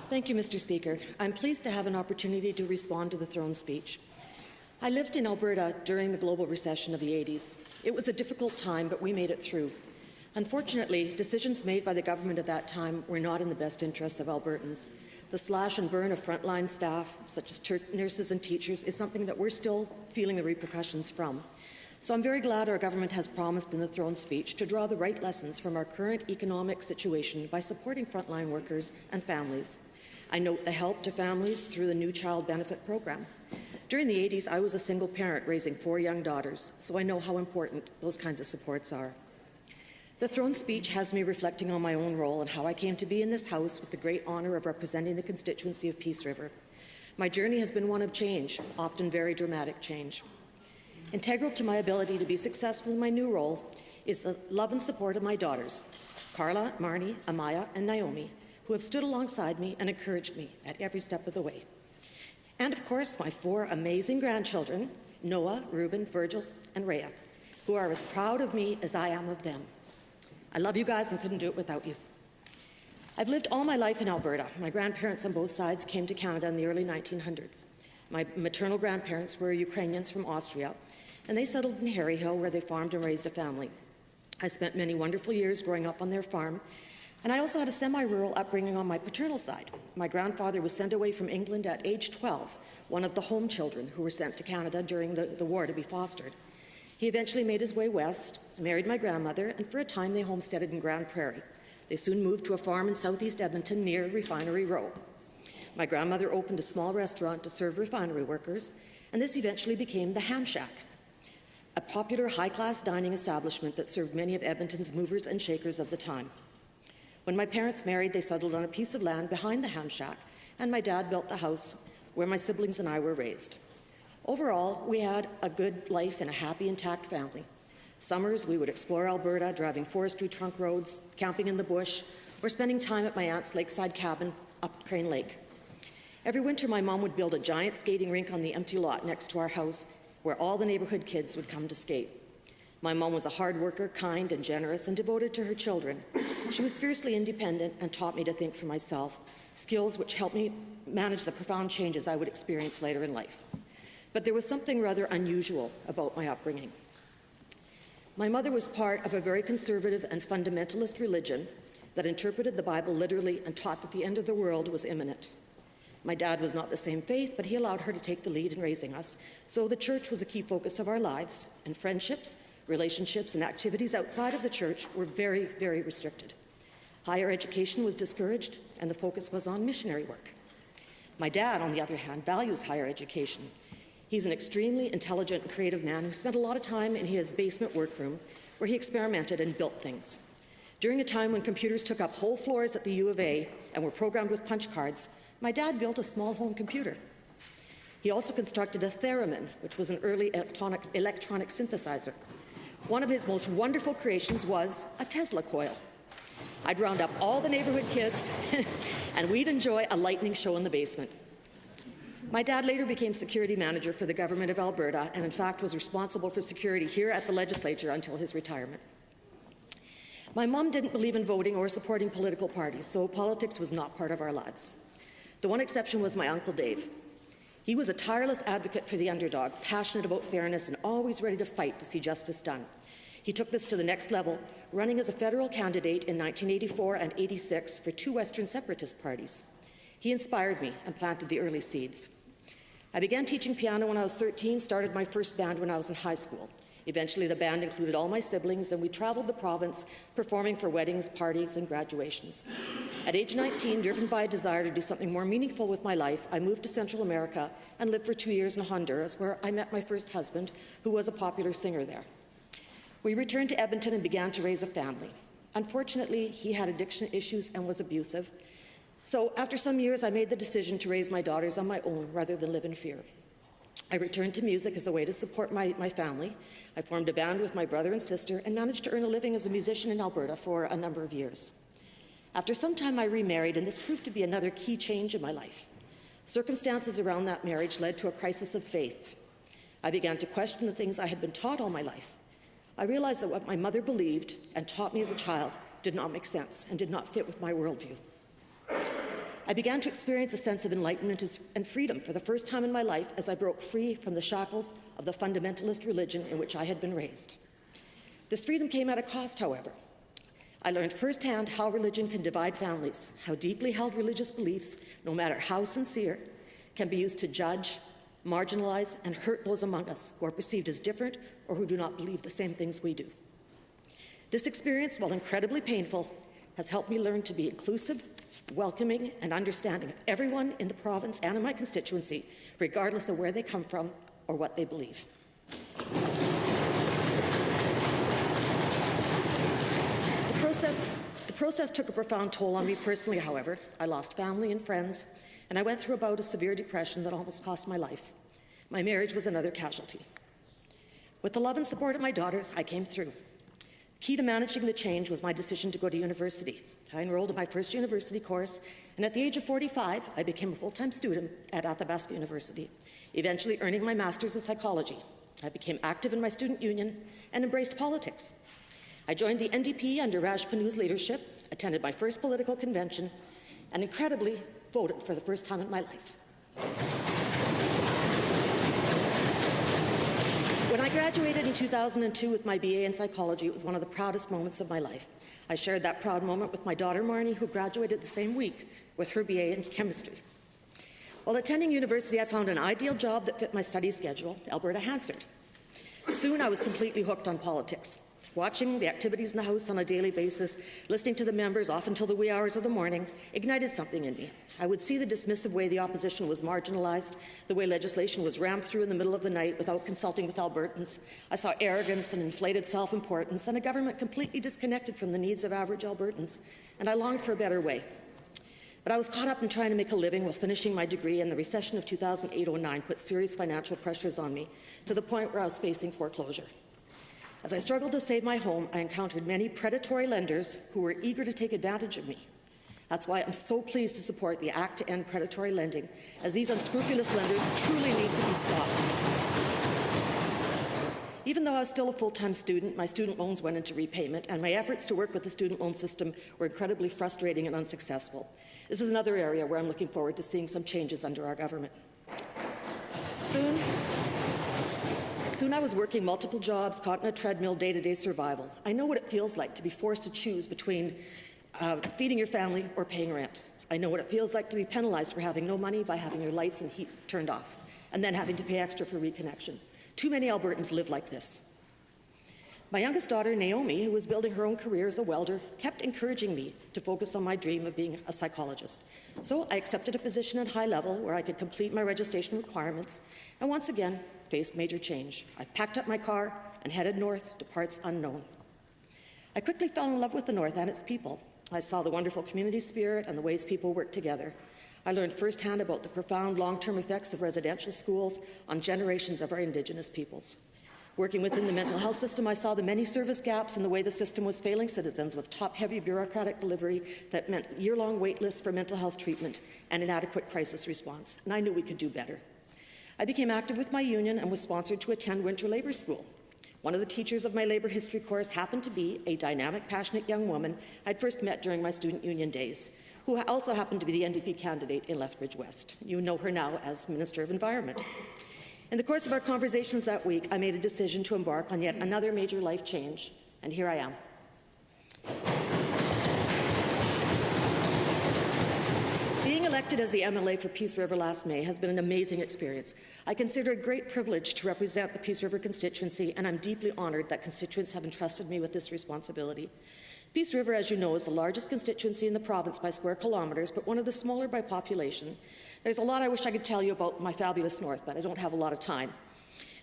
Thank you, Mr. Speaker. I'm pleased to have an opportunity to respond to the throne speech. I lived in Alberta during the global recession of the 80s. It was a difficult time, but we made it through. Unfortunately, decisions made by the government at that time were not in the best interests of Albertans. The slash and burn of frontline staff, such as nurses and teachers, is something that we're still feeling the repercussions from. So I'm very glad our government has promised in the throne speech to draw the right lessons from our current economic situation by supporting frontline workers and families. I note the help to families through the new child benefit program. During the 80s, I was a single parent raising 4 young daughters, so I know how important those kinds of supports are. The throne speech has me reflecting on my own role and how I came to be in this House with the great honour of representing the constituency of Peace River. My journey has been one of change, often very dramatic change. Integral to my ability to be successful in my new role is the love and support of my daughters, Carla, Marnie, Amaya, and Naomi, who have stood alongside me and encouraged me at every step of the way. And of course, my 4 amazing grandchildren, Noah, Reuben, Virgil, and Rhea, who are as proud of me as I am of them. I love you guys and couldn't do it without you. I've lived all my life in Alberta. My grandparents on both sides came to Canada in the early 1900s. My maternal grandparents were Ukrainians from Austria, and they settled in Harry Hill, where they farmed and raised a family. I spent many wonderful years growing up on their farm, and I also had a semi-rural upbringing on my paternal side. My grandfather was sent away from England at age 12, one of the home children who were sent to Canada during the war to be fostered. He eventually made his way west, married my grandmother, and for a time they homesteaded in Grand Prairie. They soon moved to a farm in southeast Edmonton near Refinery Row. My grandmother opened a small restaurant to serve refinery workers, and this eventually became the Ham Shack, a popular high-class dining establishment that served many of Edmonton's movers and shakers of the time. When my parents married, they settled on a piece of land behind the Ham Shack, and my dad built the house where my siblings and I were raised. Overall, we had a good life and a happy, intact family. Summers, we would explore Alberta, driving forestry trunk roads, camping in the bush, or spending time at my aunt's lakeside cabin up Crane Lake. Every winter, my mom would build a giant skating rink on the empty lot next to our house, where all the neighborhood kids would come to skate. My mom was a hard worker, kind and generous, and devoted to her children. She was fiercely independent and taught me to think for myself, skills which helped me manage the profound changes I would experience later in life. But there was something rather unusual about my upbringing. My mother was part of a very conservative and fundamentalist religion that interpreted the Bible literally and taught that the end of the world was imminent. My dad was not the same faith, but he allowed her to take the lead in raising us, so the church was a key focus of our lives, and friendships, relationships, and activities outside of the church were very, very restricted. Higher education was discouraged, and the focus was on missionary work. My dad, on the other hand, values higher education. He's an extremely intelligent and creative man who spent a lot of time in his basement workroom where he experimented and built things. During a time when computers took up whole floors at the U of A and were programmed with punch cards, my dad built a small home computer. He also constructed a theremin, which was an early electronic synthesizer. One of his most wonderful creations was a Tesla coil. I'd round up all the neighborhood kids and we'd enjoy a lightning show in the basement. My dad later became security manager for the government of Alberta and in fact was responsible for security here at the legislature until his retirement. My mom didn't believe in voting or supporting political parties, so politics was not part of our lives. The one exception was my Uncle Dave. He was a tireless advocate for the underdog, passionate about fairness and always ready to fight to see justice done. He took this to the next level, running as a federal candidate in 1984 and 86 for 2 Western separatist parties. He inspired me and planted the early seeds. I began teaching piano when I was 13, started my first band when I was in high school. Eventually, the band included all my siblings, and we traveled the province performing for weddings, parties, and graduations. At age 19, driven by a desire to do something more meaningful with my life, I moved to Central America and lived for 2 years in Honduras, where I met my first husband, who was a popular singer there. We returned to Edmonton and began to raise a family. Unfortunately, he had addiction issues and was abusive. So after some years, I made the decision to raise my daughters on my own rather than live in fear. I returned to music as a way to support my family. I formed a band with my brother and sister and managed to earn a living as a musician in Alberta for a number of years. After some time, I remarried, and this proved to be another key change in my life. Circumstances around that marriage led to a crisis of faith. I began to question the things I had been taught all my life. I realized that what my mother believed and taught me as a child did not make sense and did not fit with my worldview. I began to experience a sense of enlightenment and freedom for the first time in my life as I broke free from the shackles of the fundamentalist religion in which I had been raised. This freedom came at a cost, however. I learned firsthand how religion can divide families, how deeply held religious beliefs, no matter how sincere, can be used to judge, marginalize, and hurt those among us who are perceived as different or who do not believe the same things we do. This experience, while incredibly painful, has helped me learn to be inclusive, welcoming, and understanding of everyone in the province and in my constituency, regardless of where they come from or what they believe. The process took a profound toll on me personally, however. I lost family and friends, and I went through a bout of severe depression that almost cost my life. My marriage was another casualty. With the love and support of my daughters, I came through. Key to managing the change was my decision to go to university. I enrolled in my first university course, and at the age of 45, I became a full-time student at Athabasca University, eventually earning my master's in psychology. I became active in my student union and embraced politics. I joined the NDP under Raj Panu's leadership, attended my first political convention, and incredibly voted for the first time in my life. When I graduated in 2002 with my BA in psychology, it was one of the proudest moments of my life. I shared that proud moment with my daughter Marnie, who graduated the same week with her BA in chemistry. While attending university, I found an ideal job that fit my study schedule, Alberta Hansard. Soon I was completely hooked on politics. Watching the activities in the House on a daily basis, listening to the members often till the wee hours of the morning, ignited something in me. I would see the dismissive way the opposition was marginalized, the way legislation was rammed through in the middle of the night without consulting with Albertans. I saw arrogance and inflated self-importance and a government completely disconnected from the needs of average Albertans, and I longed for a better way. But I was caught up in trying to make a living while finishing my degree, and the recession of 2008-09 put serious financial pressures on me to the point where I was facing foreclosure. As I struggled to save my home, I encountered many predatory lenders who were eager to take advantage of me. That's why I'm so pleased to support the Act to End Predatory Lending, as these unscrupulous lenders truly need to be stopped. Even though I was still a full-time student, my student loans went into repayment, and my efforts to work with the student loan system were incredibly frustrating and unsuccessful. This is another area where I'm looking forward to seeing some changes under our government. Soon I was working multiple jobs, caught in a treadmill, day-to-day survival. I know what it feels like to be forced to choose between feeding your family or paying rent. I know what it feels like to be penalized for having no money by having your lights and heat turned off, and then having to pay extra for reconnection. Too many Albertans live like this. My youngest daughter, Naomi, who was building her own career as a welder, kept encouraging me to focus on my dream of being a psychologist. So I accepted a position at high level where I could complete my registration requirements, and once again, faced major change. I packed up my car and headed north to parts unknown. I quickly fell in love with the North and its people. I saw the wonderful community spirit and the ways people work together. I learned firsthand about the profound long-term effects of residential schools on generations of our Indigenous peoples. Working within the mental health system, I saw the many service gaps in the way the system was failing citizens, with top-heavy bureaucratic delivery that meant year-long wait lists for mental health treatment and inadequate crisis response, and I knew we could do better. I became active with my union and was sponsored to attend winter labour school. One of the teachers of my labour history course happened to be a dynamic, passionate young woman I'd first met during my student union days, who also happened to be the NDP candidate in Lethbridge West. You know her now as Minister of Environment. In the course of our conversations that week, I made a decision to embark on yet another major life change, and here I am. Being elected as the MLA for Peace River last May has been an amazing experience. I consider it a great privilege to represent the Peace River constituency, and I'm deeply honoured that constituents have entrusted me with this responsibility. Peace River, as you know, is the largest constituency in the province by square kilometres, but one of the smaller by population. There's a lot I wish I could tell you about my fabulous north, but I don't have a lot of time.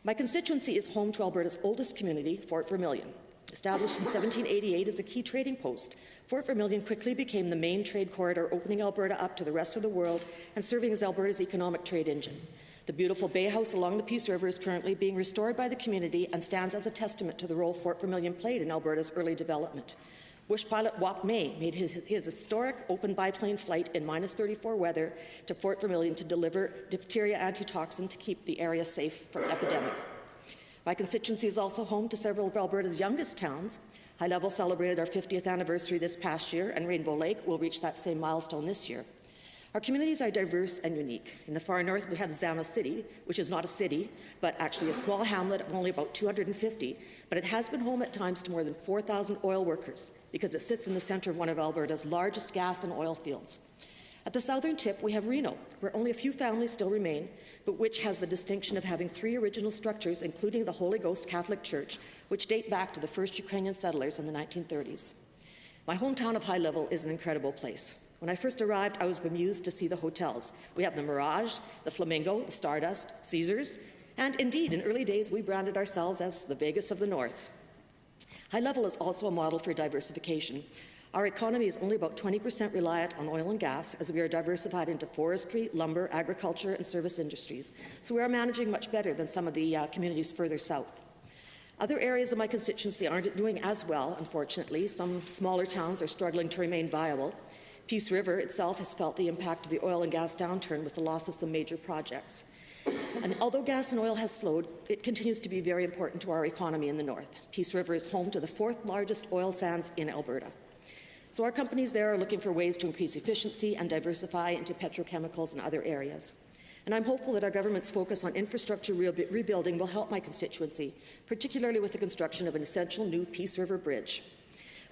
My constituency is home to Alberta's oldest community, Fort Vermilion. Established in 1788 as a key trading post, Fort Vermilion quickly became the main trade corridor, opening Alberta up to the rest of the world and serving as Alberta's economic trade engine. The beautiful Bay House along the Peace River is currently being restored by the community and stands as a testament to the role Fort Vermilion played in Alberta's early development. Bush pilot Wap May made his historic open biplane flight in -34 weather to Fort Vermilion to deliver diphtheria antitoxin to keep the area safe from epidemic. My constituency is also home to several of Alberta's youngest towns. High Level celebrated our 50th anniversary this past year, and Rainbow Lake will reach that same milestone this year. Our communities are diverse and unique. In the far north, we have Zama City, which is not a city, but actually a small hamlet of only about 250, but it has been home at times to more than 4,000 oil workers because it sits in the centre of one of Alberta's largest gas and oil fields. At the southern tip, we have Reno, where only a few families still remain, but which has the distinction of having 3 original structures, including the Holy Ghost Catholic Church, which date back to the first Ukrainian settlers in the 1930s. My hometown of High Level is an incredible place. When I first arrived, I was bemused to see the hotels. We have the Mirage, the Flamingo, the Stardust, Caesars, and indeed, in early days, we branded ourselves as the Vegas of the North. High Level is also a model for diversification. Our economy is only about 20% reliant on oil and gas, as we are diversified into forestry, lumber, agriculture, and service industries. So we are managing much better than some of the communities further south. Other areas of my constituency aren't doing as well, unfortunately. Some smaller towns are struggling to remain viable. Peace River itself has felt the impact of the oil and gas downturn with the loss of some major projects. And although gas and oil has slowed, it continues to be very important to our economy in the north. Peace River is home to the 4th largest oil sands in Alberta. So our companies there are looking for ways to increase efficiency and diversify into petrochemicals and other areas. And I'm hopeful that our government's focus on infrastructure rebuilding will help my constituency, particularly with the construction of an essential new Peace River Bridge.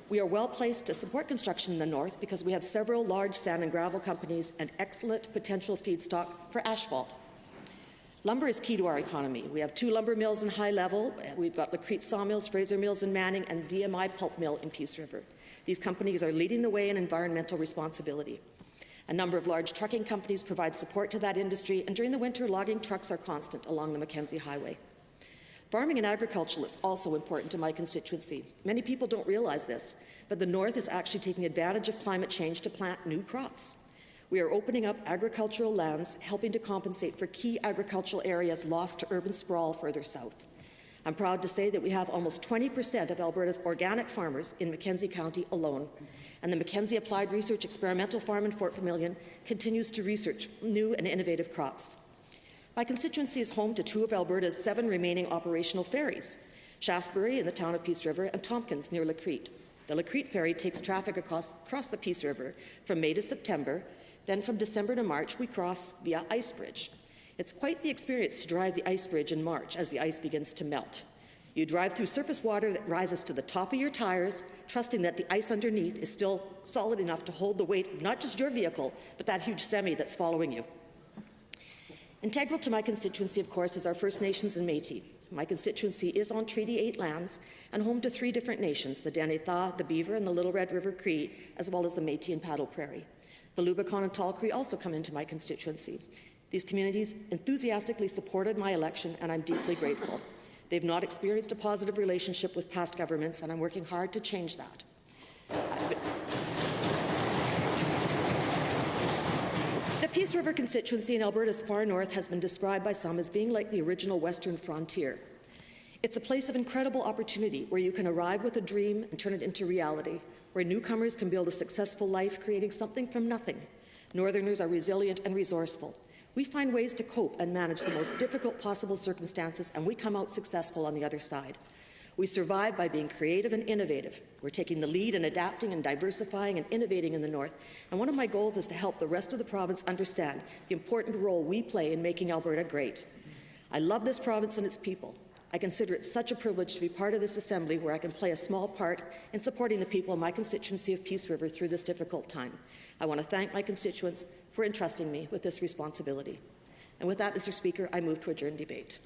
We are well placed to support construction in the north because we have several large sand and gravel companies and excellent potential feedstock for asphalt. Lumber is key to our economy. We have 2 lumber mills in High Level. We've got Lacrete Sawmills, Fraser Mills in Manning, and DMI Pulp Mill in Peace River. These companies are leading the way in environmental responsibility. A number of large trucking companies provide support to that industry, and during the winter, logging trucks are constant along the Mackenzie Highway. Farming and agriculture is also important to my constituency. Many people don't realize this, but the north is actually taking advantage of climate change to plant new crops. We are opening up agricultural lands, helping to compensate for key agricultural areas lost to urban sprawl further south. I'm proud to say that we have almost 20% of Alberta's organic farmers in Mackenzie County alone, and the Mackenzie Applied Research Experimental Farm in Fort Vermilion continues to research new and innovative crops. My constituency is home to 2 of Alberta's 7 remaining operational ferries, Shaftesbury in the town of Peace River and Tompkins near Lacrete. The Lacrete ferry takes traffic across the Peace River from May to September, then from December to March we cross via ice bridge. It's quite the experience to drive the ice bridge in March as the ice begins to melt. You drive through surface water that rises to the top of your tires, trusting that the ice underneath is still solid enough to hold the weight of not just your vehicle, but that huge semi that's following you. Integral to my constituency, of course, is our First Nations and Métis. My constituency is on Treaty 8 lands and home to 3 different nations, the Danetha, the Beaver, and the Little Red River Cree, as well as the Métis and Paddle Prairie. The Lubicon and Tall Cree also come into my constituency. These communities enthusiastically supported my election, and I'm deeply grateful. They've not experienced a positive relationship with past governments, and I'm working hard to change that. The Peace River constituency in Alberta's far north has been described by some as being like the original Western frontier. It's a place of incredible opportunity where you can arrive with a dream and turn it into reality, where newcomers can build a successful life creating something from nothing. Northerners are resilient and resourceful. We find ways to cope and manage the most difficult possible circumstances, and we come out successful on the other side. We survive by being creative and innovative. We're taking the lead in adapting and diversifying and innovating in the north. And one of my goals is to help the rest of the province understand the important role we play in making Alberta great. I love this province and its people. I consider it such a privilege to be part of this assembly where I can play a small part in supporting the people in my constituency of Peace River through this difficult time. I want to thank my constituents for entrusting me with this responsibility. And with that, Mr. Speaker, I move to adjourn debate.